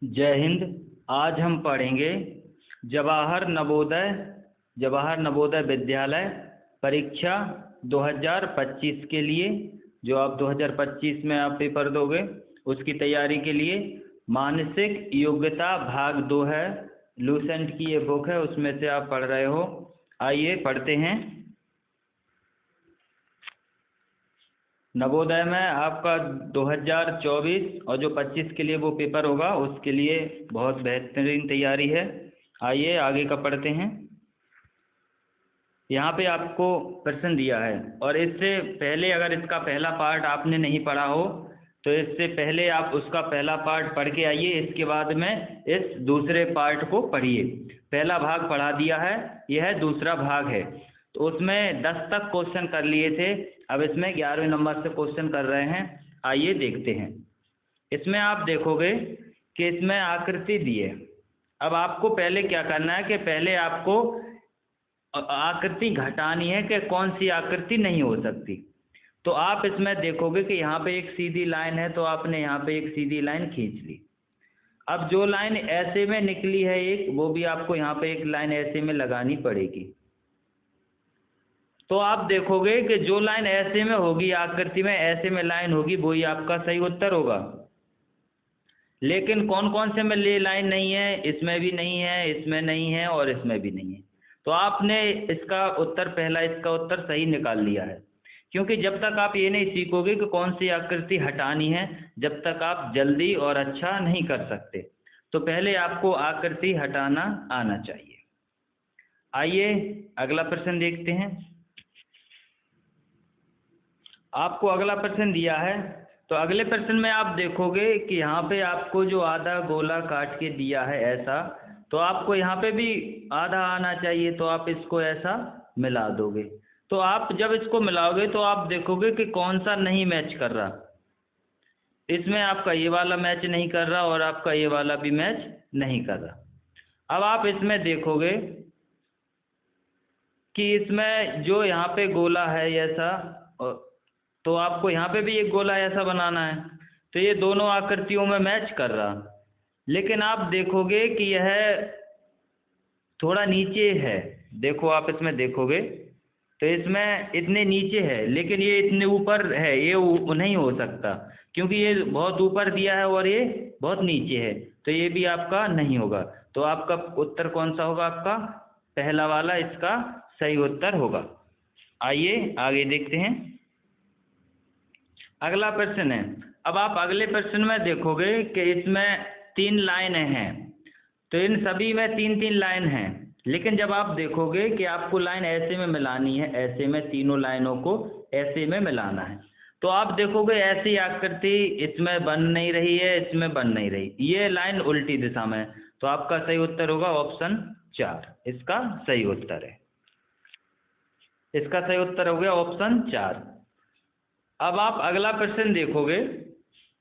जय हिंद। आज हम पढ़ेंगे जवाहर नवोदय विद्यालय परीक्षा 2025 के लिए, जो आप 2025 में आप पेपर दोगे उसकी तैयारी के लिए मानसिक योग्यता भाग 2 है। लूसेंट की ये बुक है, उसमें से आप पढ़ रहे हो। आइए पढ़ते हैं। नवोदय में आपका 2024 और जो 25 के लिए वो पेपर होगा, उसके लिए बहुत बेहतरीन तैयारी है। आइए आगे का पढ़ते हैं। यहाँ पे आपको प्रश्न दिया है, और इससे पहले अगर इसका पहला पार्ट आपने नहीं पढ़ा हो तो इससे पहले आप उसका पहला पार्ट पढ़ के आइए, इसके बाद में इस दूसरे पार्ट को पढ़िए। पहला भाग पढ़ा दिया है, यह दूसरा भाग है। तो उसमें 10 तक क्वेश्चन कर लिए थे, अब इसमें 11वें नंबर से क्वेश्चन कर रहे हैं। आइए देखते हैं। इसमें आप देखोगे कि इसमें आकृति दी है। अब आपको पहले क्या करना है कि पहले आपको आकृति घटानी है कि कौन सी आकृति नहीं हो सकती। तो आप इसमें देखोगे कि यहाँ पे एक सीधी लाइन है, तो आपने यहाँ पे एक सीधी लाइन खींच ली। अब जो लाइन ऐसे में निकली है एक, वो भी आपको यहाँ पे एक लाइन ऐसे में लगानी पड़ेगी। तो आप देखोगे कि जो लाइन ऐसे में होगी, आकृति में ऐसे में लाइन होगी, वही आपका सही उत्तर होगा। लेकिन कौन कौन से में ये लाइन नहीं है, इसमें भी नहीं है, इसमें नहीं है और इसमें भी नहीं है। तो आपने इसका उत्तर पहला, इसका उत्तर सही निकाल लिया है। क्योंकि जब तक आप ये नहीं सीखोगे कि कौन सी आकृति हटानी है, जब तक आप जल्दी और अच्छा नहीं कर सकते। तो पहले आपको आकृति हटाना आना चाहिए। आइए अगला प्रश्न देखते हैं। आपको अगला प्रश्न दिया है, तो अगले प्रश्न में आप देखोगे कि यहाँ पे आपको जो आधा गोला काट के दिया है ऐसा, तो आपको यहाँ पे भी आधा आना चाहिए। तो आप इसको ऐसा मिला दोगे। तो आप जब इसको मिलाओगे तो आप देखोगे कि कौन सा नहीं मैच कर रहा। इसमें आपका ये वाला मैच नहीं कर रहा और आपका ये वाला भी मैच नहीं कर रहा। अब आप इसमें देखोगे कि इसमें जो यहाँ पे गोला है ऐसा, तो आपको यहाँ पे भी एक गोला ऐसा बनाना है। तो ये दोनों आकृतियों में मैच कर रहा। लेकिन आप देखोगे कि यह थोड़ा नीचे है। देखो आप इसमें देखोगे तो इसमें इतने नीचे है, लेकिन ये इतने ऊपर है। ये नहीं हो सकता, क्योंकि ये बहुत ऊपर दिया है और ये बहुत नीचे है। तो ये भी आपका नहीं होगा। तो आपका उत्तर कौन सा होगा? आपका पहला वाला इसका सही उत्तर होगा। आइए आगे देखते हैं। अगला प्रश्न है। अब आप अगले प्रश्न में देखोगे कि इसमें 3 लाइनें हैं। तो इन सभी में 3-3 लाइन हैं। लेकिन जब आप देखोगे कि आपको लाइन ऐसे में मिलानी है, ऐसे में तीनों लाइनों को ऐसे में मिलाना है, तो आप देखोगे ऐसी आकृति इसमें बन नहीं रही है, इसमें बन नहीं रही। ये लाइन उल्टी दिशा में है। तो आपका सही उत्तर होगा ऑप्शन 4। इसका सही उत्तर है। इसका सही उत्तर हो गया ऑप्शन 4। अब आप अगला प्रश्न देखोगे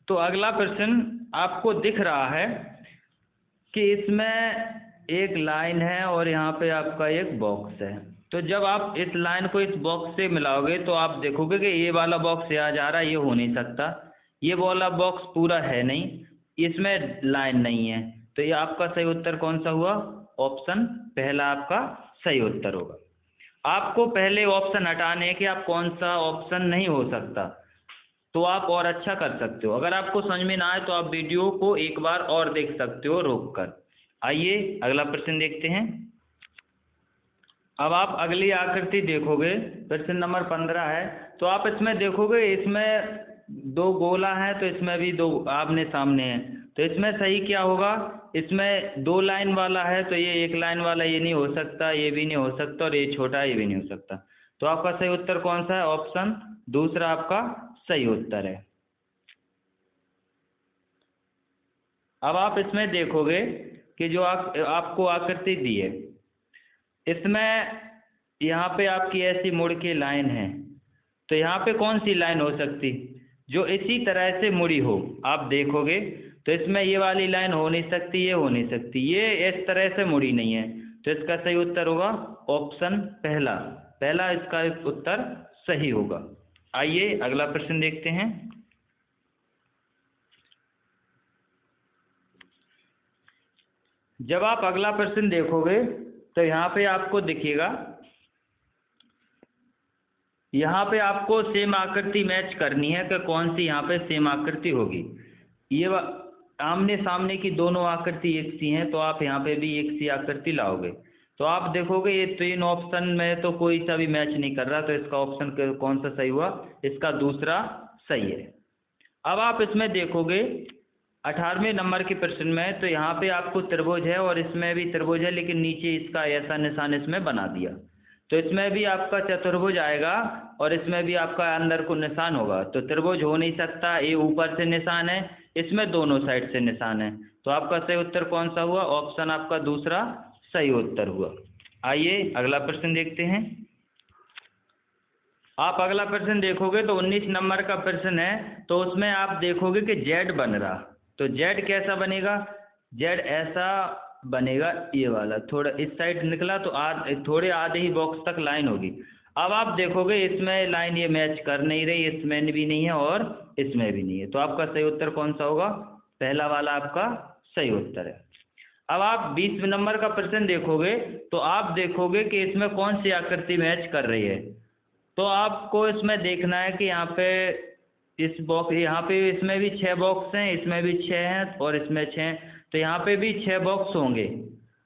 तो अगला प्रश्न आपको दिख रहा है कि इसमें एक लाइन है और यहाँ पे आपका एक बॉक्स है। तो जब आप इस लाइन को इस बॉक्स से मिलाओगे तो आप देखोगे कि ये वाला बॉक्स यहाँ जा रहा है, ये हो नहीं सकता। ये वाला बॉक्स पूरा है नहीं, इसमें लाइन नहीं है। तो ये आपका सही उत्तर कौन सा हुआ? ऑप्शन पहला आपका सही उत्तर होगा। आपको पहले ऑप्शन हटाने हैं कि आप कौन सा ऑप्शन नहीं हो सकता, तो आप और अच्छा कर सकते हो। अगर आपको समझ में ना आए तो आप वीडियो को एक बार और देख सकते हो रोक कर। आइए अगला प्रश्न देखते हैं। अब आप अगली आकृति देखोगे, प्रश्न नंबर 15 है। तो आप इसमें देखोगे इसमें 2 गोला है, तो इसमें भी 2 आमने सामने हैं। तो इसमें सही क्या होगा? इसमें 2 लाइन वाला है, तो ये 1 लाइन वाला ये नहीं हो सकता, ये भी नहीं हो सकता, और ये छोटा ये भी नहीं हो सकता। तो आपका सही उत्तर कौन सा है? ऑप्शन दूसरा आपका सही उत्तर है। अब आप इसमें देखोगे कि जो आपको आकृति दी है, इसमें यहाँ पे आपकी ऐसी मुड़ के लाइन है। तो यहाँ पे कौन सी लाइन हो सकती जो इसी तरह से मुड़ी हो? आप देखोगे तो इसमें ये वाली लाइन हो नहीं सकती, ये हो नहीं सकती, ये इस तरह से मुड़ी नहीं है। तो इसका सही उत्तर होगा ऑप्शन पहला इसका उत्तर सही होगा। आइए अगला प्रश्न देखते हैं। जब आप अगला प्रश्न देखोगे तो यहाँ पे आपको दिखेगा, यहाँ पे आपको सेम आकृति मैच करनी है कि कौन सी यहाँ पे सेम आकृति होगी। ये आमने सामने की दोनों आकृति एक सी हैं, तो आप यहाँ पे भी एक सी आकृति लाओगे। तो आप देखोगे ये तीन ऑप्शन में तो कोई सा भी मैच नहीं कर रहा, तो इसका ऑप्शन कौन सा सही हुआ? इसका दूसरा सही है। अब आप इसमें देखोगे 18वें नंबर के प्रश्न में, तो यहाँ पे आपको त्रिभुज है और इसमें भी त्रिभुज है, लेकिन नीचे इसका ऐसा निशान इसमें बना दिया। तो इसमें भी आपका चतुर्भुज आएगा और इसमें भी आपका अंदर को निशान होगा। तो त्रिभुज हो नहीं सकता, ये ऊपर से निशान है, इसमें दोनों साइड से निशान है। तो आपका सही उत्तर कौन सा हुआ? ऑप्शन आपका दूसरा सही उत्तर हुआ। आइए अगला प्रश्न देखते हैं। आप अगला प्रश्न देखोगे तो 19 नंबर का प्रश्न है, तो उसमें आप देखोगे कि जेड बन रहा। तो जेड कैसा बनेगा? जेड ऐसा बनेगा, ये वाला थोड़ा इस साइड निकला तो थोड़े आधे ही बॉक्स तक लाइन होगी। अब आप देखोगे इसमें लाइन ये मैच कर नहीं रही, इसमें भी नहीं है और इसमें भी नहीं है। तो आपका सही उत्तर कौन सा होगा? पहला वाला आपका सही उत्तर है। अब आप 20 नंबर का प्रश्न देखोगे तो आप देखोगे कि इसमें कौन सी आकृति मैच कर रही है। तो आपको इसमें देखना है कि यहाँ पे इस बॉक्स, यहाँ पे इसमें भी 6 बॉक्स हैं, इसमें भी 6 हैं और इसमें 6 हैं, तो यहाँ पे भी 6 बॉक्स होंगे।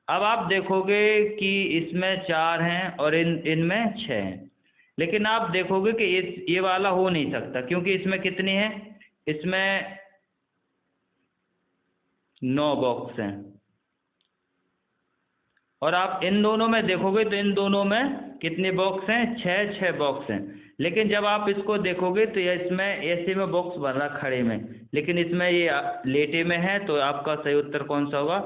अब आप देखोगे कि इसमें 4 हैं और इनमें 6 हैं, लेकिन आप देखोगे कि ये वाला हो नहीं सकता, क्योंकि इसमें कितने हैं? इसमें 9 बॉक्स हैं। और आप इन दोनों में देखोगे तो इन दोनों में कितने बॉक्स हैं? 6 बॉक्स हैं। लेकिन जब आप इसको देखोगे तो इसमें ऐसे में बॉक्स बन रहा खड़े में, लेकिन इसमें ये लेटे में है। तो आपका सही उत्तर कौन सा होगा?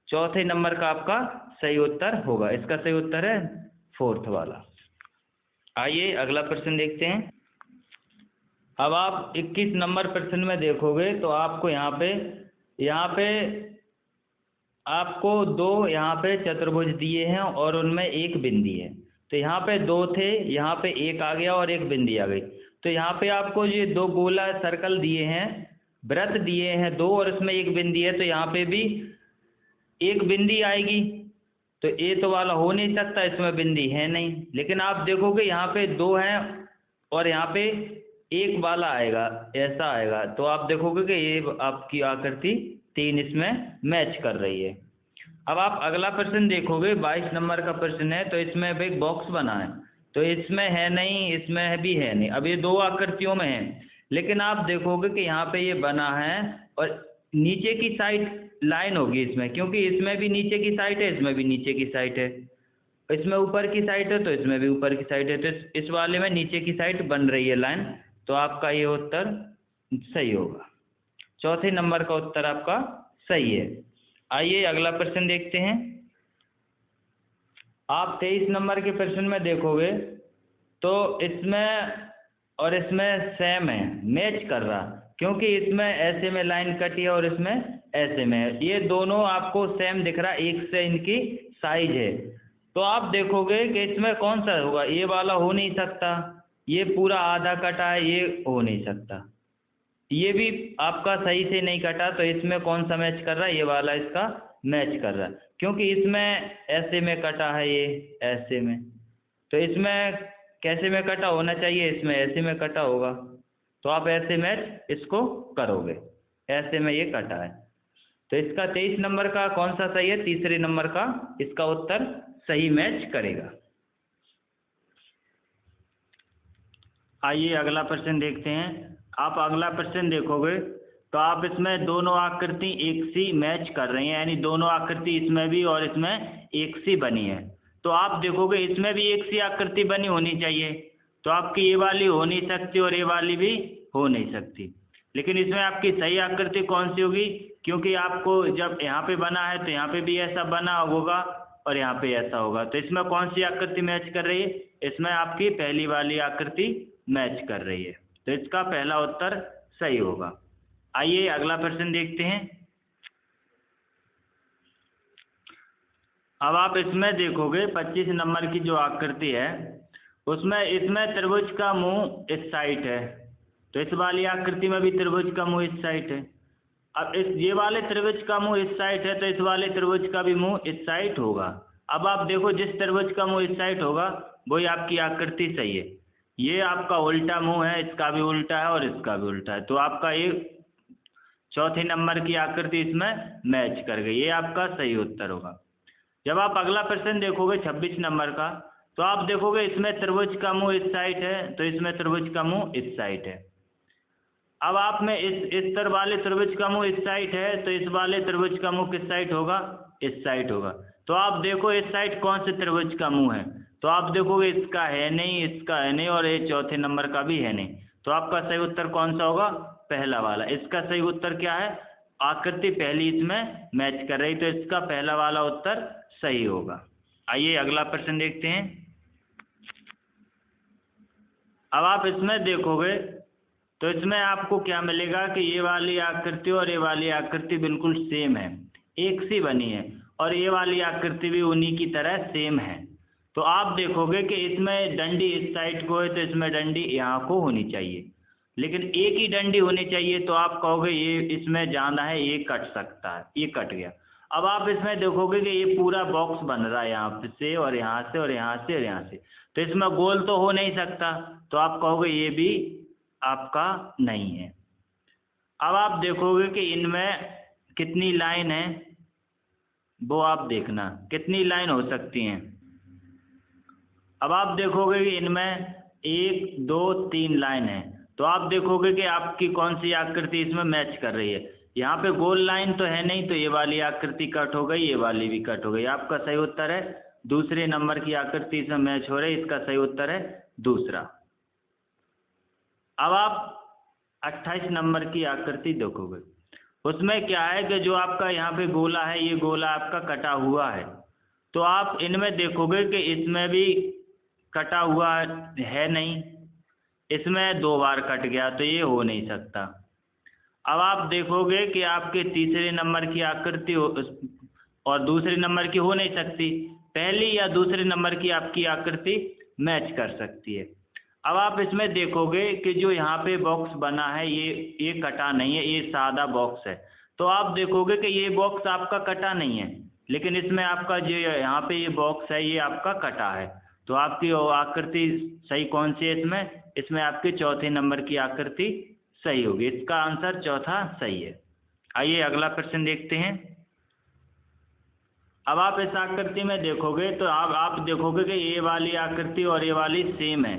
चौथे नंबर का आपका सही उत्तर होगा। इसका सही उत्तर है 4th वाला। आइए अगला प्रश्न देखते हैं। अब आप 21 नंबर प्रश्न में देखोगे तो आपको यहाँ पे आपको 2 यहाँ पे चतुर्भुज दिए हैं और उनमें एक बिंदी है। तो यहाँ पे 2 थे, यहाँ पे एक आ गया और एक बिंदी आ गई। तो यहाँ पे आपको ये 2 गोला सर्कल दिए हैं, वृत्त दिए हैं 2 और इसमें एक बिंदी है। तो यहाँ पे भी एक बिंदी आएगी। तो ये तो वाला हो नहीं सकता, इसमें बिंदी है नहीं। लेकिन आप देखोगे यहाँ पे 2 हैं और यहाँ पे एक वाला आएगा, ऐसा आएगा। तो आप देखोगे कि ये आपकी आकृति 3 इसमें मैच कर रही है। अब आप अगला प्रश्न देखोगे 22 नंबर का प्रश्न है, तो इसमें एक बॉक्स बना है। तो इसमें है नहीं, इसमें भी है नहीं। अब ये 2 आकृतियों में है, लेकिन आप देखोगे कि यहाँ पे ये बना है और नीचे की साइड लाइन होगी इसमें, क्योंकि इसमें भी नीचे की साइड है, इसमें भी नीचे की साइड है। इसमें ऊपर की साइड है तो इसमें भी ऊपर की साइड है। तो इस वाले में नीचे की साइड बन रही है लाइन। तो आपका ये उत्तर सही होगा। चौथे नंबर का उत्तर आपका सही है। आइए अगला प्रश्न देखते हैं। आप 23 नंबर के प्रश्न में देखोगे तो इसमें और इसमें सेम है, मैच कर रहा, क्योंकि इसमें ऐसे में लाइन कटी है और इसमें ऐसे में है। ये दोनों आपको सेम दिख रहा, एक से इनकी साइज है। तो आप देखोगे कि इसमें कौन सा होगा? ये वाला हो नहीं सकता, ये पूरा आधा कटा है, ये हो नहीं सकता। ये भी आपका सही से नहीं कटा, तो इसमें कौन सा मैच कर रहा है? ये वाला इसका मैच कर रहा है, क्योंकि इसमें ऐसे में कटा है, ये ऐसे में। तो इसमें कैसे में कटा होना चाहिए? इसमें ऐसे में कटा होगा। तो आप ऐसे मैच इसको करोगे, ऐसे में ये कटा है। तो इसका 23 नंबर का कौन सा सही है? तीसरे नंबर का इसका उत्तर सही मैच करेगा। आइए अगला प्रश्न देखते हैं। आप अगला प्रश्न देखोगे तो आप इसमें दोनों आकृति एक सी मैच कर रही हैं, यानी दोनों आकृति इसमें भी और इसमें एक सी बनी है। तो आप देखोगे इसमें भी एक सी आकृति बनी होनी चाहिए। तो आपकी ये वाली हो नहीं सकती और ये वाली भी हो नहीं सकती। लेकिन इसमें आपकी सही आकृति कौन सी होगी? क्योंकि आपको जब यहाँ पे बना है तो यहाँ पे भी ऐसा बना होगा और यहाँ पे ऐसा होगा। तो इसमें कौन सी आकृति मैच कर रही है? इसमें आपकी पहली वाली आकृति मैच कर रही है। तो इसका पहला उत्तर सही होगा। आइए अगला प्रश्न देखते हैं। अब आप इसमें देखोगे 25 नंबर की जो आकृति है उसमें इसमें त्रिभुज का मुंह इस साइड है। तो इस वाली आकृति में भी त्रिभुज का मुंह इस साइड है। अब इस ये वाले त्रिभुज का मुंह इस साइड है तो इस वाले त्रिभुज का भी मुंह इस साइड होगा। अब आप देखो जिस त्रिभुज का मुंह इस साइड होगा वही आपकी आकृति सही है। ये आपका उल्टा मुंह है, इसका भी उल्टा है और इसका भी उल्टा है, तो आपका ये चौथे नंबर की आकृति इसमें मैच कर गई, ये आपका सही उत्तर होगा। जब आप अगला प्रश्न देखोगे 26 नंबर का, तो आप देखोगे इसमें त्रिभुज का मुंह इस साइड है तो इसमें त्रिभुज का मुंह इस साइड है। अब आप में इस तरह वाले त्रिभुज का मुंह इस साइड है तो इस वाले त्रिभुज का मुंह किस साइड होगा, इस साइड होगा। तो आप देखो इस साइड कौन से त्रिभुज का मुंह है, तो आप देखोगे इसका है नहीं, इसका है नहीं और ये चौथे नंबर का भी है नहीं, तो आपका सही उत्तर कौन सा होगा, पहला वाला। इसका सही उत्तर क्या है, आकृति पहली इसमें मैच कर रही, तो इसका पहला वाला उत्तर सही होगा। आइए अगला प्रश्न देखते हैं। अब आप इसमें देखोगे तो इसमें आपको क्या मिलेगा कि ये वाली आकृति और ये वाली आकृति बिल्कुल सेम है, एक सी बनी है, और ये वाली आकृति भी उन्हीं की तरह सेम है। तो आप देखोगे कि इसमें डंडी इस साइड को है तो इसमें डंडी यहाँ को होनी चाहिए, लेकिन एक ही डंडी होनी चाहिए, तो आप कहोगे ये इसमें जाना है, ये कट सकता है, ये कट गया। अब आप इसमें देखोगे कि ये पूरा बॉक्स बन रहा है यहाँ से और यहाँ से और यहाँ से और यहाँ से, तो इसमें गोल तो हो नहीं सकता, तो आप कहोगे ये भी आपका नहीं है। अब आप देखोगे कि इनमें कितनी लाइन है, वो आप देखना कितनी लाइन हो सकती हैं। अब आप देखोगे कि इनमें 1 2 3 लाइन है, तो आप देखोगे कि आपकी कौन सी आकृति इसमें मैच कर रही है। यहाँ पे गोल लाइन तो है नहीं, तो ये वाली आकृति कट हो गई, ये वाली भी कट हो गई। आपका सही उत्तर है दूसरे नंबर की आकृति इसमें मैच हो रही, इसका सही उत्तर है दूसरा। अब आप 28 नंबर की आकृति देखोगे, उसमें क्या है कि जो आपका यहाँ पे गोला है, ये गोला आपका कटा हुआ है, तो आप इनमें देखोगे कि इसमें भी कटा हुआ है नहीं, इसमें 2 बार कट गया, तो ये हो नहीं सकता। अब आप देखोगे कि आपके तीसरे नंबर की आकृति और दूसरे नंबर की हो नहीं सकती, पहली या दूसरे नंबर की आपकी आकृति मैच कर सकती है। अब आप इसमें देखोगे कि जो यहाँ पे बॉक्स बना है ये कटा नहीं है, ये सादा बॉक्स है, तो आप देखोगे कि ये बॉक्स आपका कटा नहीं है, लेकिन इसमें आपका जो यहाँ पे ये बॉक्स है ये आपका कटा है, तो आपकी आकृति सही कौन सी है इसमें आपके चौथे नंबर की आकृति सही होगी। इसका आंसर चौथा सही है। आइए अगला प्रश्न देखते हैं। अब आप इस आकृति में देखोगे तो आप देखोगे कि ये वाली आकृति और ये वाली सेम है,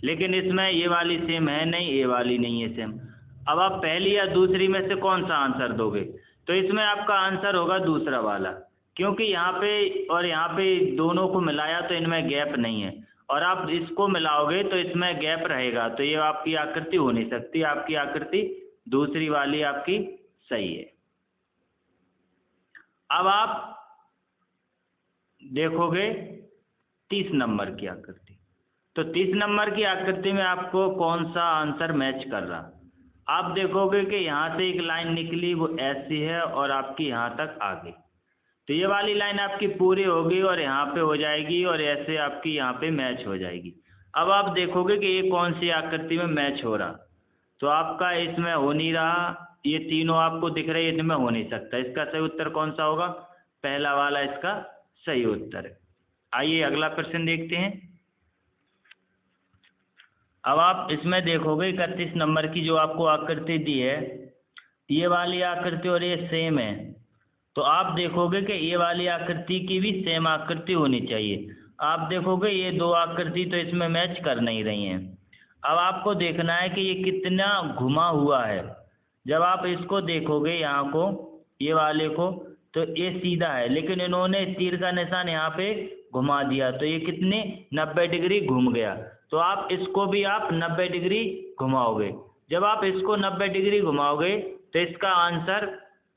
लेकिन इसमें ये वाली सेम है नहीं, ये वाली नहीं है सेम। अब आप पहली या दूसरी में से कौन सा आंसर दोगे, तो इसमें आपका आंसर होगा दूसरा वाला, क्योंकि यहाँ पे और यहाँ पे दोनों को मिलाया तो इनमें गैप नहीं है, और आप इसको मिलाओगे तो इसमें गैप रहेगा, तो ये आपकी आकृति हो नहीं सकती। आपकी आकृति दूसरी वाली आपकी सही है। अब आप देखोगे 30 नंबर की आकृति, तो 30 नंबर की आकृति में आपको कौन सा आंसर मैच कर रहा, आप देखोगे कि यहाँ से एक लाइन निकली वो ऐसी है और आपकी यहाँ तक आ गई, तो ये वाली लाइन आपकी पूरी होगी और यहाँ पे हो जाएगी और ऐसे आपकी यहाँ पे मैच हो जाएगी। अब आप देखोगे कि ये कौन सी आकृति में मैच हो रहा, तो आपका इसमें हो नहीं रहा, ये तीनों आपको दिख रहे हैं, इनमें हो नहीं सकता। इसका सही उत्तर कौन सा होगा, पहला वाला इसका सही उत्तर है। आइए अगला प्रश्न देखते हैं। अब आप इसमें देखोगे 31 नंबर की जो आपको आकृति दी है, ये वाली आकृति और ये सेम है, तो आप देखोगे कि ये वाली आकृति की भी सेम आकृति होनी चाहिए। आप देखोगे ये 2 आकृति तो इसमें मैच कर नहीं रही हैं। अब आपको देखना है कि ये कितना घुमा हुआ है। जब आप इसको देखोगे यहाँ को, ये वाले को, तो ये सीधा है, लेकिन इन्होंने तीर का निशान यहाँ पे घुमा दिया, तो ये कितने 90 डिग्री घूम गया। तो आप इसको भी आप 90 डिग्री घुमाओगे। जब आप इसको 90 डिग्री घुमाओगे तो इसका आंसर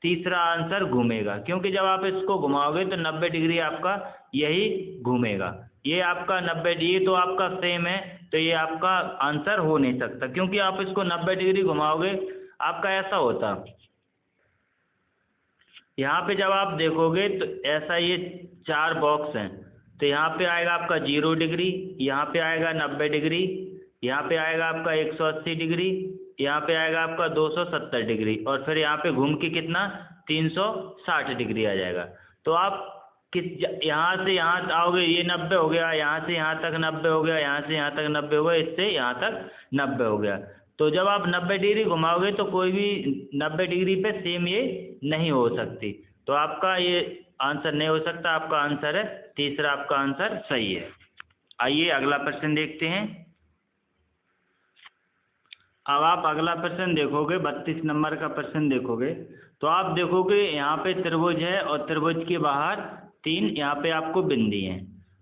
तीसरा आंसर घूमेगा, क्योंकि जब आप इसको घुमाओगे तो 90 डिग्री आपका यही घूमेगा। ये आपका 90, ये तो आपका सेम है, तो ये आपका आंसर हो नहीं सकता, क्योंकि आप इसको 90 डिग्री घुमाओगे। आपका ऐसा होता, यहाँ पे जब आप देखोगे तो ऐसा ये 4 बॉक्स हैं, तो यहाँ पे आएगा आपका 0 डिग्री, यहाँ पे आएगा 90 डिग्री, यहाँ पे आएगा आपका 180 डिग्री, यहाँ पे आएगा आपका 270 डिग्री, और फिर यहाँ पे घूम के कितना 360 डिग्री आ जाएगा। तो आप यहाँ से यहाँ आओगे, ये 90 हो गया, यहाँ से यहाँ तक 90 हो गया, यहाँ से यहाँ तक 90 हो गया, इससे यहाँ तक 90 हो गया। तो जब आप 90 डिग्री घुमाओगे तो कोई भी 90 डिग्री पे सेम ये नहीं हो सकती, तो आपका ये आंसर नहीं हो सकता। आपका आंसर है तीसरा, आपका आंसर सही है। आइए अगला प्रश्न देखते हैं। अब आप अगला प्रश्न देखोगे, 32 नंबर का प्रश्न देखोगे, तो आप देखोगे यहाँ पे त्रिभुज है और त्रिभुज के बाहर 3 यहाँ पे आपको बिंदी हैं।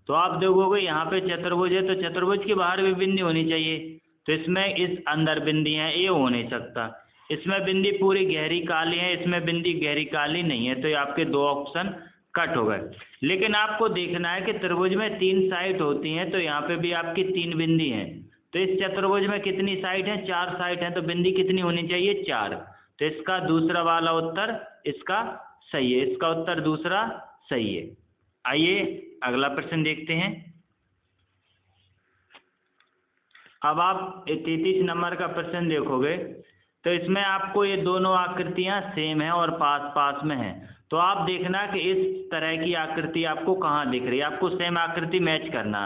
तो आप देखोगे यहाँ पे चतुर्भुज है, तो चतुर्भुज के बाहर भी बिंदी होनी चाहिए। तो इसमें इस अंदर बिंदी है, ये हो नहीं सकता। इसमें बिंदी पूरी गहरी काली है, इसमें बिंदी गहरी काली नहीं है, तो ये आपके 2 ऑप्शन कट हो गए। लेकिन आपको देखना है कि त्रिभुज में 3 साइड होती हैं, तो यहाँ पे भी आपकी 3 बिंदी हैं। तो इस चतुर्भुज में कितनी साइड हैं? 4 साइड हैं, तो बिंदी कितनी होनी चाहिए? 4। तो इसका दूसरा वाला उत्तर इसका सही है, इसका उत्तर दूसरा सही है। आइए अगला प्रश्न देखते हैं। अब आप 33 नंबर का प्रश्न देखोगे, तो इसमें आपको ये दोनों आकृतियां सेम हैं और पास पास में हैं। तो आप देखना कि इस तरह की आकृति आपको कहाँ दिख रही है, आपको सेम आकृति मैच करना।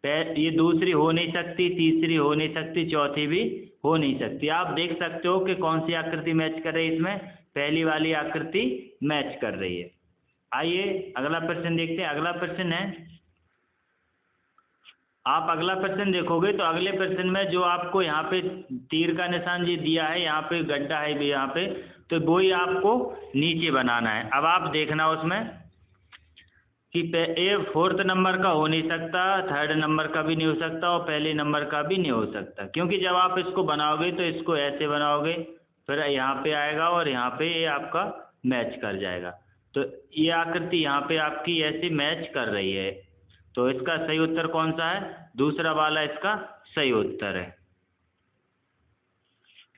ये दूसरी हो नहीं सकती, तीसरी हो नहीं सकती, चौथी भी हो नहीं सकती। आप देख सकते हो कि कौन सी आकृति मैच कर रही है, इसमें पहली वाली आकृति मैच कर रही है। आइए अगला प्रश्न देखते हैं। अगला प्रश्न है, आप अगला प्रश्न देखोगे तो अगले प्रश्न में जो आपको यहाँ पे तीर का निशान जी दिया है, यहाँ पे गड्ढा है भी यहाँ पे, तो वो ही आपको नीचे बनाना है। अब आप देखना उसमें कि ये 4th नंबर का हो नहीं सकता, 3rd नंबर का भी नहीं हो सकता और पहले नंबर का भी नहीं हो सकता, क्योंकि जब आप इसको बनाओगे तो इसको ऐसे बनाओगे, फिर यहाँ पे आएगा और यहाँ पे ये आपका मैच कर जाएगा। तो ये आकृति यहाँ पे आपकी ऐसी मैच कर रही है, तो इसका सही उत्तर कौन सा है? दूसरा वाला इसका सही उत्तर है।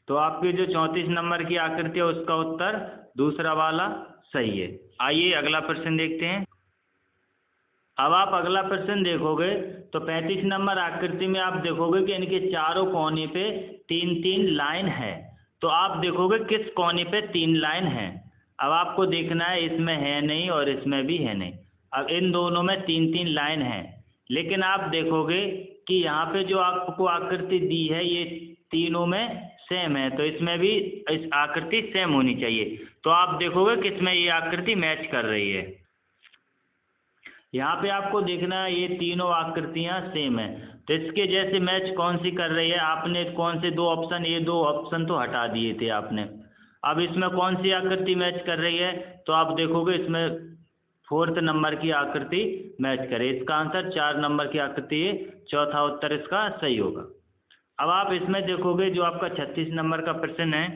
तो आपकी जो 34 नंबर की आकृति है उसका उत्तर दूसरा वाला सही है। आइए अगला प्रश्न देखते हैं। अब आप अगला प्रश्न देखोगे तो 35 नंबर आकृति में आप देखोगे कि इनके चारों कोने पे 3-3 लाइन है। तो आप देखोगे किस कोने पे 3 लाइन है। अब आपको देखना है, इसमें है नहीं और इसमें भी है नहीं। अब इन दोनों में 3-3 लाइन है, लेकिन आप देखोगे कि यहाँ पे जो आपको आकृति दी है ये तीनों में सेम है, तो इसमें भी इस आकृति सेम होनी चाहिए। तो आप देखोगे कि इसमें ये आकृति मैच कर रही है। यहाँ पे आपको देखना है ये तीनों आकृतियाँ सेम है, तो इसके जैसे मैच कौन सी कर रही है? आपने कौन से 2 ऑप्शन, ये 2 ऑप्शन तो हटा दिए थे आपने। अब इसमें कौन सी आकृति मैच कर रही है? तो आप देखोगे इसमें 4th नंबर की आकृति मैच करे। इसका आंसर 4 नंबर की आकृति है, चौथा उत्तर इसका सही होगा। अब आप इसमें देखोगे जो आपका 36 नंबर का प्रश्न है,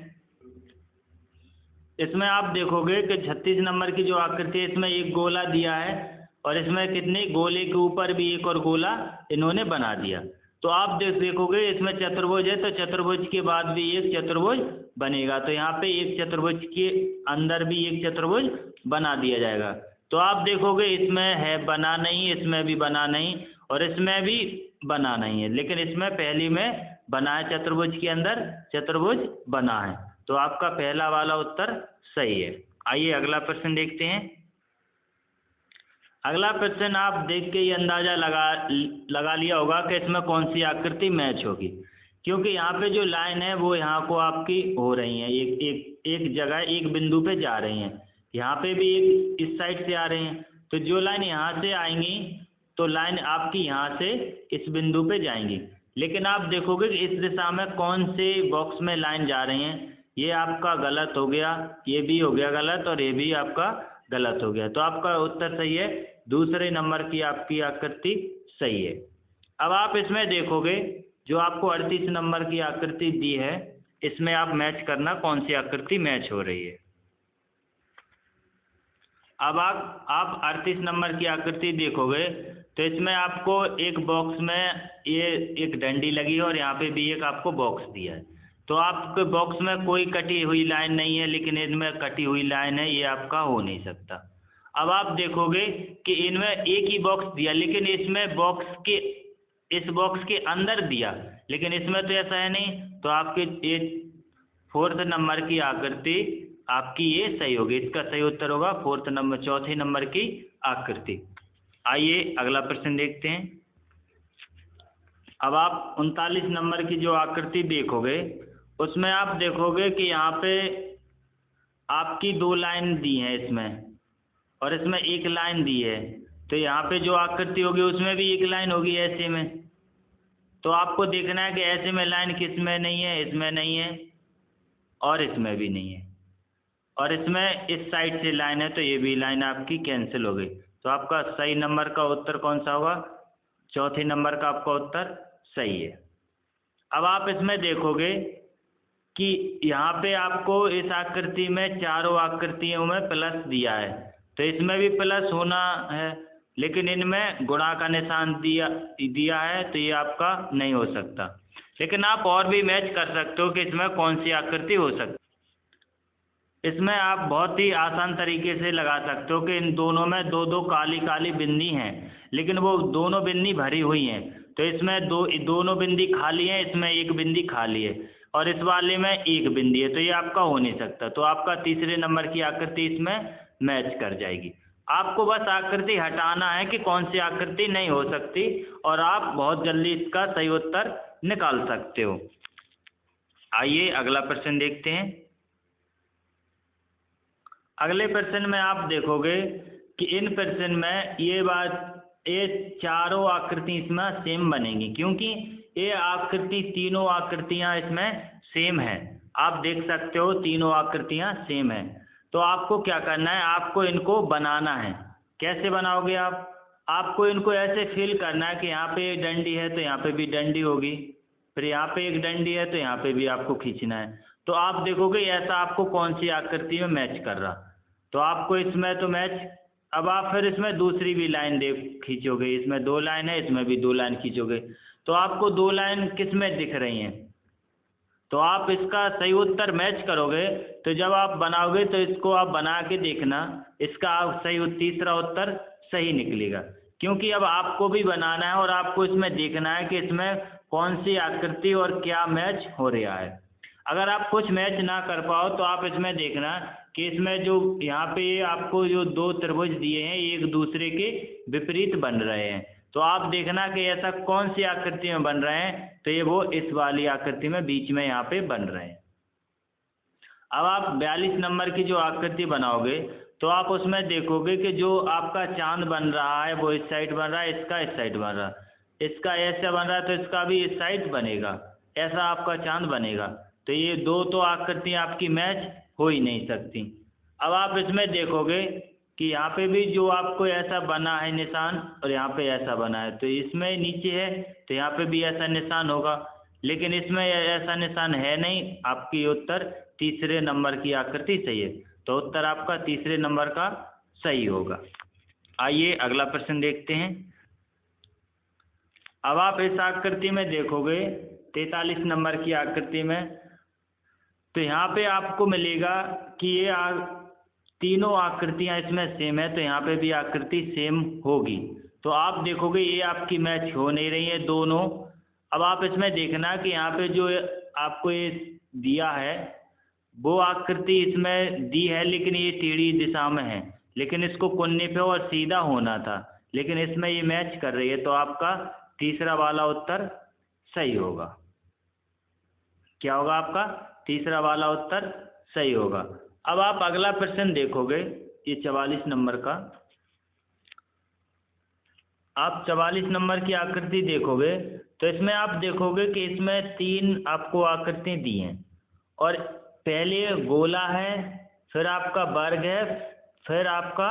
इसमें आप देखोगे कि 36 नंबर की जो आकृति है इसमें एक गोला दिया है और इसमें कितने गोले के ऊपर भी एक और गोला इन्होंने बना दिया। तो आप देखोगे इसमें चतुर्भुज है, तो चतुर्भुज के बाद भी एक चतुर्भुज बनेगा, तो यहाँ पे एक चतुर्भुज के अंदर भी एक चतुर्भुज बना दिया जाएगा। तो आप देखोगे इसमें है बना नहीं, इसमें भी बना नहीं और इसमें भी बना नहीं है, लेकिन इसमें पहली में बना है, चतुर्भुज के अंदर चतुर्भुज बना है। तो आपका पहला वाला उत्तर सही है। आइए अगला प्रश्न देखते हैं। अगला प्रश्न आप देख के ये अंदाज़ा लगा लिया होगा कि इसमें कौन सी आकृति मैच होगी, क्योंकि यहाँ पे जो लाइन है वो यहाँ को आपकी हो रही है, एक जगह एक बिंदु पे जा रही हैं। यहाँ पे भी एक इस साइड से आ रहे हैं, तो जो लाइन यहाँ से आएंगी तो लाइन आपकी यहाँ से इस बिंदु पे जाएंगी। लेकिन आप देखोगे कि इस दिशा में कौन से बॉक्स में लाइन जा रही हैं, ये आपका गलत हो गया, ये भी हो गया गलत और ये भी आपका गलत हो गया। तो आपका उत्तर सही है, दूसरे नंबर की आपकी आकृति सही है। अब आप इसमें देखोगे जो आपको 38 नंबर की आकृति दी है, इसमें आप मैच करना कौन सी आकृति मैच हो रही है। अब आप 38 नंबर की आकृति देखोगे तो इसमें आपको एक बॉक्स में ये एक डंडी लगी है और यहाँ पे भी एक आपको बॉक्स दिया है। तो आपके बॉक्स में कोई कटी हुई लाइन नहीं है, लेकिन इनमें कटी हुई लाइन है, ये आपका हो नहीं सकता। अब आप देखोगे कि इनमें एक ही बॉक्स दिया, लेकिन इसमें इस बॉक्स के अंदर दिया, लेकिन इसमें तो ऐसा है नहीं, तो आपके ये 4th नंबर की आकृति आपकी ये सही होगी। इसका सही उत्तर होगा 4th नंबर, चौथे नंबर की आकृति। आइए अगला प्रश्न देखते हैं। अब आप 39 नंबर की जो आकृति देखोगे उसमें आप देखोगे कि यहाँ पे आपकी 2 लाइन दी हैं इसमें, और इसमें 1 लाइन दी है। तो यहाँ पे जो आकृति होगी उसमें भी 1 लाइन होगी ऐसे में। तो आपको देखना है कि ऐसे में लाइन किस में नहीं है, इसमें नहीं है और इसमें भी नहीं है, और इसमें इस साइड से लाइन है, तो ये भी लाइन आपकी कैंसिल हो गई। तो आपका सही नंबर का उत्तर कौन सा होगा? चौथे नंबर का आपका उत्तर सही है। अब आप इसमें देखोगे कि यहाँ पे आपको इस आकृति में चारों आकृतियों में प्लस दिया है, तो इसमें भी प्लस होना है, लेकिन इनमें गुणा का निशान दिया है, तो ये आपका नहीं हो सकता। लेकिन आप और भी मैच कर सकते हो कि इसमें कौन सी आकृति हो सकती। इसमें आप बहुत ही आसान तरीके से लगा सकते हो कि इन दोनों में 2-2 काली काली बिंदी हैं, लेकिन वो दोनों बिंदी भरी हुई हैं। तो इसमें दोनों बिंदी खाली हैं, इसमें 1 बिंदी खाली है, और इस वाले में 1 बिंदी है, तो ये आपका हो नहीं सकता। तो आपका तीसरे नंबर की आकृति इसमें मैच कर जाएगी। आपको बस आकृति हटाना है कि कौन सी आकृति नहीं हो सकती, और आप बहुत जल्दी इसका सही उत्तर निकाल सकते हो। आइए अगला प्रश्न देखते हैं। अगले प्रश्न में आप देखोगे कि इन प्रश्न में ये चारों आकृति इसमें सेम बनेंगी, क्योंकि ये आकृति, तीनों आकृतियां इसमें सेम हैं। आप देख सकते हो तीनों आकृतियां सेम हैं। तो आपको क्या करना है, आपको इनको बनाना है। कैसे बनाओगे आप? आपको इनको ऐसे फील करना है कि यहाँ पे एक डंडी है तो यहाँ पे भी डंडी होगी, फिर यहाँ पे एक डंडी है तो यहाँ पे भी आपको खींचना है। तो आप देखोगे ऐसा आपको कौन सी आकृति में मैच कर रहा, तो आपको इसमें तो मैच। अब आप फिर इसमें दूसरी भी लाइन खींचोगे, इसमें 2 लाइन है, इसमें भी 2 लाइन खींचोगे, तो आपको 2 लाइन किस में दिख रही हैं, तो आप इसका सही उत्तर मैच करोगे। तो जब आप बनाओगे तो इसको आप बना के देखना, इसका सही तीसरा उत्तर सही निकलेगा, क्योंकि अब आपको भी बनाना है और आपको इसमें देखना है कि इसमें कौन सी आकृति और क्या मैच हो रहा है। अगर आप कुछ मैच ना कर पाओ तो आप इसमें देखना कि इसमें जो यहाँ पे आपको जो 2 त्रिभुज दिए हैं एक दूसरे के विपरीत बन रहे हैं, तो आप देखना कि ऐसा कौन सी आकृति में बन रहे हैं, तो ये वो इस वाली आकृति में बीच में यहाँ पे बन रहे हैं। अब आप 42 नंबर की जो आकृति बनाओगे तो आप उसमें देखोगे कि जो आपका चांद बन रहा है वो इस साइड बन रहा है, इसका इस साइड बन रहा है, इसका ऐसा बन रहा है तो इसका भी इस साइड बनेगा, ऐसा आपका चांद बनेगा। तो ये 2 तो आकृतियाँ आपकी मैच हो ही नहीं सकती। अब आप इसमें देखोगे कि यहाँ पे भी जो आपको ऐसा बना है निशान, और यहाँ पे ऐसा बना है, तो इसमें नीचे है तो यहाँ पे भी ऐसा निशान होगा, लेकिन इसमें ऐसा निशान है नहीं। आपकी उत्तर तीसरे नंबर की आकृति सही है, तो उत्तर आपका तीसरे नंबर का सही होगा। आइए अगला प्रश्न देखते हैं। अब आप इस आकृति में देखोगे 43 नंबर की आकृति में, तो यहाँ पे आपको मिलेगा कि ये तीनों आकृतियाँ इसमें सेम है, तो यहाँ पे भी आकृति सेम होगी। तो आप देखोगे ये आपकी मैच हो नहीं रही है दोनों। अब आप इसमें देखना कि यहाँ पे जो आपको ये दिया है वो आकृति इसमें दी है, लेकिन ये टेढ़ी दिशा में है, लेकिन इसको कोने पे और सीधा होना था, लेकिन इसमें ये मैच कर रही है, तो आपका तीसरा वाला उत्तर सही होगा। क्या होगा? आपका तीसरा वाला उत्तर सही होगा। अब आप अगला प्रश्न देखोगे, ये 44 नंबर का। आप 44 नंबर की आकृति देखोगे तो इसमें आप देखोगे कि इसमें 3 आपको आकृतियाँ दी हैं, और पहले गोला है, फिर आपका वर्ग है, फिर आपका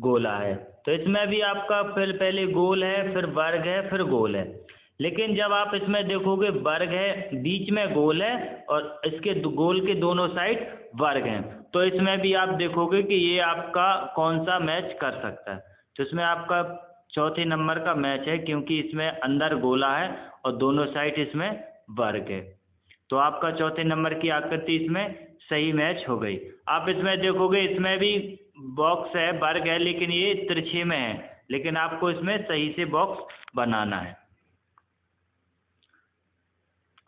गोला है। तो इसमें भी आपका पहले गोल है, फिर वर्ग है, फिर गोल है। लेकिन जब आप इसमें देखोगे वर्ग है, बीच में गोल है, और इसके गोल के दोनों साइड वर्ग हैं, तो इसमें भी आप देखोगे कि ये आपका कौन सा मैच कर सकता है। तो इसमें आपका चौथे नंबर का मैच है, क्योंकि इसमें अंदर गोला है और दोनों साइड इसमें वर्ग है, तो आपका चौथे नंबर की आकृति इसमें सही मैच हो गई। आप इसमें देखोगे इसमें भी बॉक्स है, वर्ग है, लेकिन ये तिरछे में है, लेकिन आपको इसमें सही से बॉक्स बनाना है।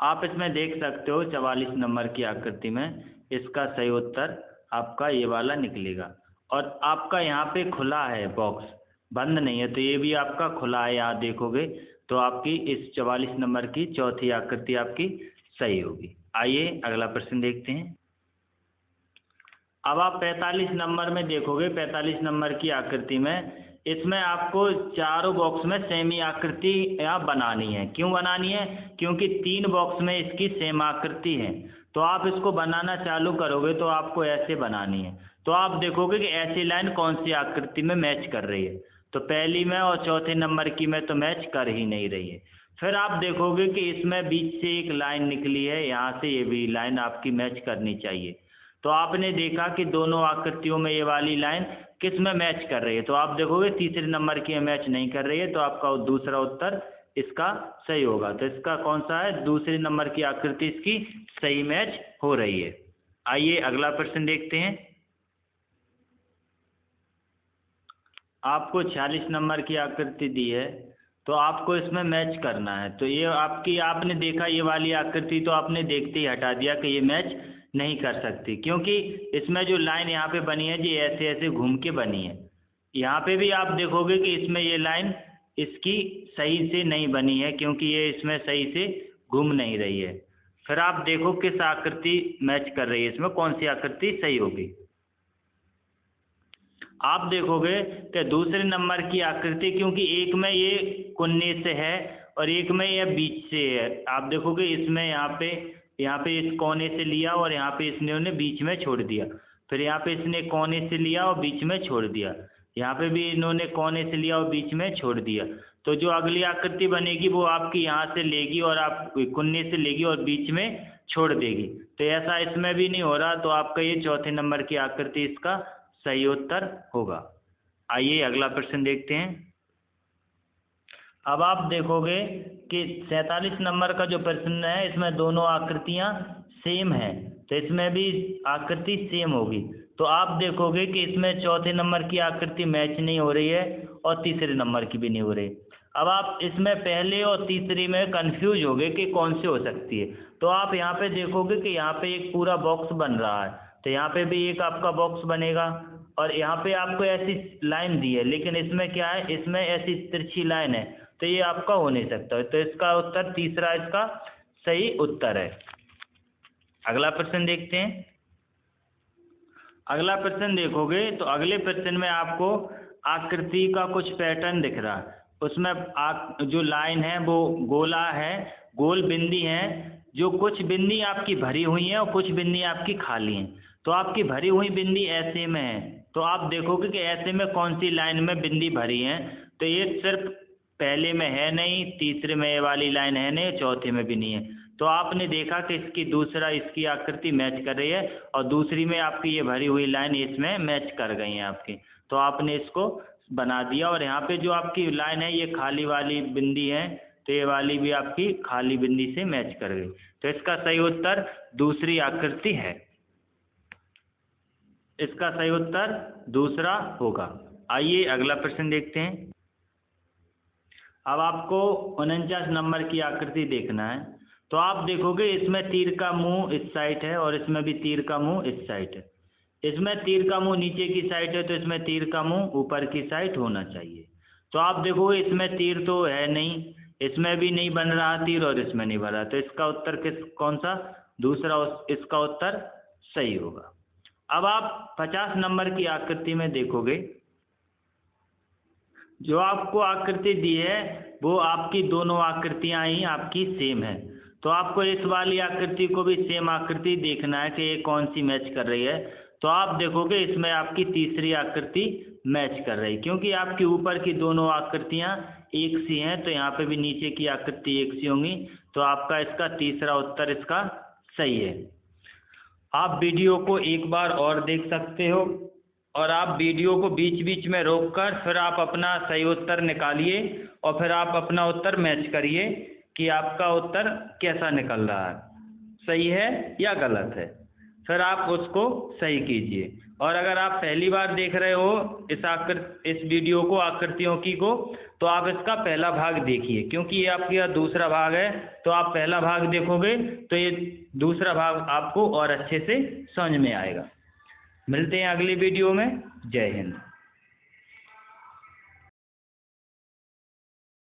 आप इसमें देख सकते हो 44 नंबर की आकृति में इसका सही उत्तर आपका ये वाला निकलेगा। और आपका यहाँ पे खुला है बॉक्स, बंद नहीं है, तो ये भी आपका खुला है। यहाँ देखोगे तो आपकी इस 44 नंबर की चौथी आकृति आपकी सही होगी। आइए अगला प्रश्न देखते हैं। अब आप 45 नंबर में देखोगे, 45 नंबर की आकृति में इसमें आपको चारों बॉक्स में सेम ही आकृति यहाँ बनानी है। क्यों बनानी है? क्योंकि 3 बॉक्स में इसकी सेम आकृति है। तो आप इसको बनाना चालू करोगे तो आपको ऐसे बनानी है। तो आप देखोगे कि ऐसी लाइन कौन सी आकृति में मैच कर रही है। तो पहली में और चौथे नंबर की में तो मैच कर ही नहीं रही है। फिर आप देखोगे कि इसमें बीच से एक लाइन निकली है, यहाँ से ये भी लाइन आपकी मैच करनी चाहिए। तो आपने देखा कि दोनों आकृतियों में ये वाली लाइन किस में मैच कर रही है। तो आप देखोगे तीसरे नंबर की मैच नहीं कर रही है, तो आपका दूसरा उत्तर इसका सही होगा। तो इसका कौन सा है? दूसरे नंबर की आकृति इसकी सही मैच हो रही है। आइए अगला प्रश्न देखते हैं। आपको 46 नंबर की आकृति दी है, तो आपको इसमें मैच करना है। तो ये आपकी, आपने देखा ये वाली आकृति तो आपने देखते ही हटा दिया कि ये मैच नहीं कर सकती, क्योंकि इसमें जो लाइन यहाँ पे बनी है जी ऐसे ऐसे घूम के बनी है। यहाँ पे भी आप देखोगे कि इसमें ये लाइन इसकी सही से नहीं बनी है, क्योंकि ये इसमें सही से घूम नहीं रही है। फिर आप देखो किस आकृति मैच कर रही है, इसमें कौन सी आकृति सही होगी। आप देखोगे कि दूसरे नंबर की आकृति, क्योंकि एक में ये कोने से है और एक में ये बीच से है। आप देखोगे इसमें यहाँ पे इस कोने से लिया और यहाँ पे इसने बीच में छोड़ दिया। फिर यहाँ पे इसने कोने से लिया और बीच में छोड़ दिया। यहाँ पे भी इन्होंने कोने से लिया और बीच में छोड़ दिया। तो जो अगली आकृति बनेगी वो आपकी यहाँ से लेगी और आप कोने से लेगी और बीच में छोड़ देगी। तो ऐसा इसमें भी नहीं हो रहा। तो आपका ये चौथे नंबर की आकृति इसका सही उत्तर होगा। आइए अगला प्रश्न देखते हैं। अब आप देखोगे कि 47 नंबर का जो प्रश्न है इसमें दोनों आकृतियां सेम हैं, तो इसमें भी आकृति सेम होगी। तो आप देखोगे कि इसमें चौथे नंबर की आकृति मैच नहीं हो रही है और तीसरे नंबर की भी नहीं हो रही। अब आप इसमें पहले और तीसरी में कंफ्यूज होगे कि कौन सी हो सकती है। तो आप यहाँ पे देखोगे कि यहाँ पे एक पूरा बॉक्स बन रहा है, तो यहाँ पे भी एक आपका बॉक्स बनेगा और यहाँ पे आपको ऐसी लाइन दी है, लेकिन इसमें क्या है, इसमें ऐसी तिरछी लाइन है, तो ये आपका हो नहीं सकता। तो इसका उत्तर तीसरा इसका सही उत्तर है। अगला प्रश्न देखते हैं। अगला प्रश्न देखोगे तो अगले प्रश्न में आपको आकृति का कुछ पैटर्न दिख रहा है। उसमें जो लाइन है वो गोला है, गोल बिंदी है, जो कुछ बिंदी आपकी भरी हुई है और कुछ बिंदी आपकी खाली हैं। तो आपकी भरी हुई बिंदी ऐसे में है, तो आप देखोगे कि ऐसे में कौन सी लाइन में बिंदी भरी है। तो ये सिर्फ पहले में है नहीं, तीसरे में ये वाली लाइन है नहीं, चौथे में भी नहीं है। तो आपने देखा कि इसकी आकृति मैच कर रही है और दूसरी में आपकी ये भरी हुई लाइन इसमें मैच कर गई है आपकी। तो आपने इसको बना दिया और यहाँ पे जो आपकी लाइन है ये खाली वाली बिंदी है, तो ये वाली भी आपकी खाली बिंदी से मैच कर गई। तो इसका सही उत्तर दूसरी आकृति है। इसका सही उत्तर दूसरा होगा। आइए अगला प्रश्न देखते हैं। अब आपको 49 नंबर की आकृति देखना है। तो आप देखोगे इसमें तीर का मुंह इस साइड है और इसमें भी तीर का मुंह इस साइड है। इसमें तीर का मुंह नीचे की साइड है, तो इसमें तीर का मुंह ऊपर की साइड होना चाहिए। तो आप देखोगे इसमें तीर तो है नहीं, इसमें भी नहीं बन रहा तीर और इसमें नहीं बन रहा। तो इसका उत्तर कौन सा? दूसरा इसका उत्तर सही होगा। अब आप 50 नंबर की आकृति में देखोगे, जो आपको आकृति दी है वो आपकी दोनों आकृतियां ही आपकी सेम है। तो आपको इस वाली आकृति को भी सेम आकृति देखना है कि ये कौन सी मैच कर रही है। तो आप देखोगे इसमें आपकी तीसरी आकृति मैच कर रही है, क्योंकि आपकी ऊपर की दोनों आकृतियां एक सी हैं, तो यहाँ पे भी नीचे की आकृति एक सी होंगी। तो आपका इसका तीसरा उत्तर इसका सही है। आप वीडियो को एक बार और देख सकते हो और आप वीडियो को बीच बीच में रोककर फिर आप अपना सही उत्तर निकालिए और फिर आप अपना उत्तर मैच करिए कि आपका उत्तर कैसा निकल रहा है, सही है या गलत है। फिर आप उसको सही कीजिए। और अगर आप पहली बार देख रहे हो इस वीडियो को, आकृतियों की को, तो आप इसका पहला भाग देखिए, क्योंकि ये आपका दूसरा भाग है, तो आप पहला भाग देखोगे तो ये दूसरा भाग आपको और अच्छे से समझ में आएगा। मिलते हैं अगली वीडियो में। जय हिंद।